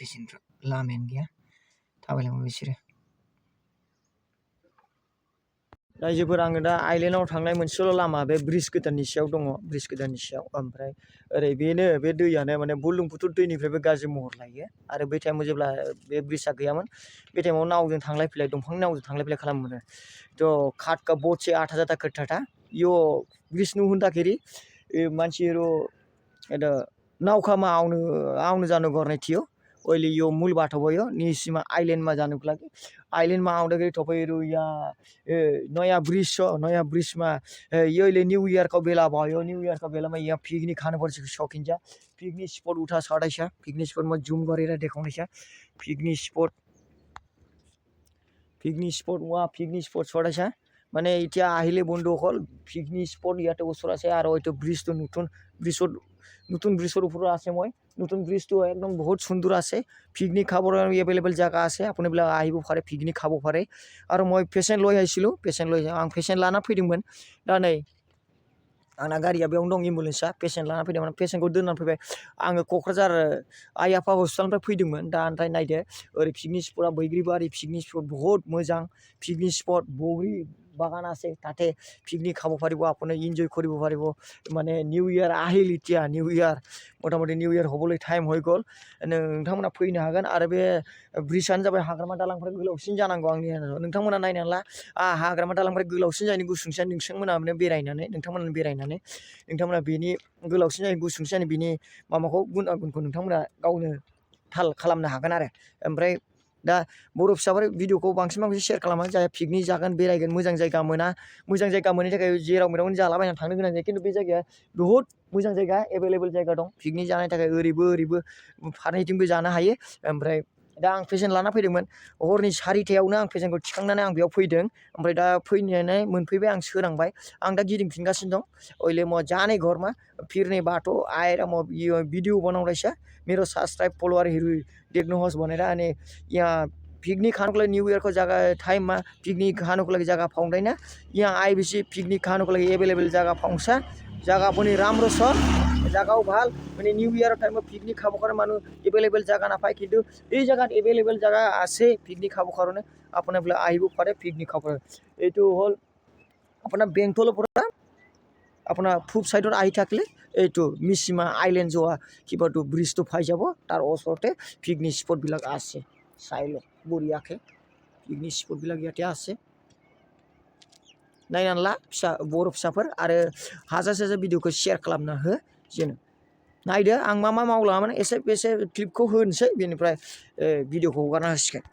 पेसेन्टफ्रा लामायानो गैया थाबायलाङो बिसोरो रायजोफोर आङो दा आइलेण्डआव थांनाय मोनसेल' लामा बे ब्रिज गोदाननि सायाव दङ ब्रिज गोदाननि सायाव ओमफ्राय ओरै बेनो बे दैयानो माने बुरलुंबुथुर दैनिफ्रायबो गाज्रि महर लायो आरो बै टाइमाव जेब्ला बे ब्रिजआ गैयामोन बे टाइमाव नावजों थांलाय फैलाय दंफांनि नावजों थांलाय फैलाय खालामोमोन तो खाट का बोट से आता जाता करता था यो ब्रिज नु हुँदाखेरि मान्छेहरू यता नाउकामा आउनु जानु गर्ने थियो अहिले यो मूल बाटो भयो निसिमा आइल्यान्डमा जानुको लागि आइल्यान्डमा आउँदाखेरि तपाईँहरू यहाँ नयाँ ब्रिज छ नयाँ ब्रिजमा यहिले न्यू इयरको बेला भयो न्यू इयरको बेलामा यहाँ पिकनिक खानुपर्छ सकिन्छ पिकनिक स्पट उठा छँदैछ पिकनिक स्पटमा जुम गरेर देखाउँदैछ पिकनिक स्पट वहाँ पिकनिक स्पट छँदैछ মানে এতিয়া আহিলে বন্ধুসকল পিকনিক স্পট ইয়াতে ওচৰত আছে আৰু এইটো ব্ৰিজটো নতুন ব্ৰিজৰ ওপৰত আছে মই নতুন ব্ৰিজটো একদম বহুত সুন্দৰ আছে পিকনিক খাবৰ এভেইলেবল জায়গা আছে আপুনিবিলাক আহিব পাৰে পিকনিক খাব পাৰে আৰু মই পেচেণ্ট লৈ আহিছিলোঁ आं पेसेन्ट लाना फैदोंमोन दा नै आंना गारिया बेयावनो दं एम्बुलेन्सआ पेसेन्ट लाना फैदोंमोन पेसेन्टखौ दोननानै फैबाय आङो क'क्राझार आइ आफा हस्पिटालनिफ्राय फैदोंमोन दा ओमफ्राय नायदो ओरै पिकनिक स्पटआ बैग्रिबारि पिकनिक स्पट बहुत मोजां पिकनिक स्पट बग्रि বাগান আছে তাতে পিকনিক খাব পাৰিব আপুনি এনজয় কৰিব পাৰিব মানে নিউ ইয়াৰ আহিল এতিয়া নিউ ইয়াৰ মোটামুটি নিউ ইয়াৰ হ'বলৈ টাइम হৈ गल नोंथांमोना फैनो हागोन आरो बे ब्रिजआनो जाबाय हाग्रामा दालांनिफ्राय गोलावसिन जानांगौ आंनि नोंथांमोना नायनानै ला हाग्रामा दालांनिफ्राय गोलावसिन जानायनि गुसुंसिन नोंथांमोना बेरायनानै नोंथांमोना बेनि गोलावसिन जानाय गुसुंसिन जानाय बिनि माबाखौ गुनखौ नोंथांमोना गावनो थाल खालामनो हागोन आरो ओमफ्राय दा बर' फिसाफोर भिडिअखौ बांसिन शेयार खालामो जाय पिकनिक जागोन बेरायगोन मोजां जायगा मोनैनि थाखाय जेराव मेरावनो जालाबायनानै थांनो गोनां जायो खिन्थु बे जायगाया बहुत मोजां जायगा एभेलेबल जायगा दं पिकनिक जानायनि थाखाय ओरैबो फारनैथिंबो जानो हायो ओमफ्राय दा आं पेसेन्ट लाना फैदोंमोन हरनि 4टायावनो आं पेसेन्टखौ थिखांनानै आं बेयाव फैदों ओमफ्राय दा फैनानै मोनफैबाय आं सोरांबाय आं दा गिदिंफिनगासिनो दं अहिले म जाने घरमा फिर्ने बाटो आएर म यो भिडियो बनाउँदैछ मेरो सब्सक्राइब फलोअरहरू देख्नुहोस् भनेर अनि यहाँ पिकनिक खानुको लागि न्यू इयरको जग्गा टाइममा पिकनिक खानुको लागि जग्गा पाउँदैन यहाँ आएपछि पिकनिक खानुको लागि एभेलेबल जग्गा पाउँछ जग्गा पनि राम्रो छ जग्गाও ভাল মানে নিউ ইয়াৰৰ টাইমত পিকনিক খাবৰ কাৰণে মানুহ এভেইলেবল জায়গা নাপায় কিন্তু এই জায়গাত এভেইলেবল জায়গা আছে পিকনিক খাবৰ কাৰণে আপোনালোকে আহিব পাৰে পিকনিক খাব এইটো হ'ল আপোনাৰ বেংটলৰ পৰা আপোনাৰ পূব সাইডত আহি থাকিলে এইটো মিছিমা আইল্যান্ড যোৱা কিবাটো ব্ৰিজটো পাই যাব তাৰ ওচৰতে পিকনিক স্পটবিলাক আছে চাই লওক বঢ়িয়াকৈ पिकनिक स्पटবিলাক ইয়াতে আছে नायनानै ला बर' फिसाफोर आरो हाजासे भिडिअखौ शेयार खालामना हो जेन नायदो आं मा मावलाङामोन एसे क्लिपखौ होनोसै बेनिफ्राय भिडिअखौ हगारना होसिगोन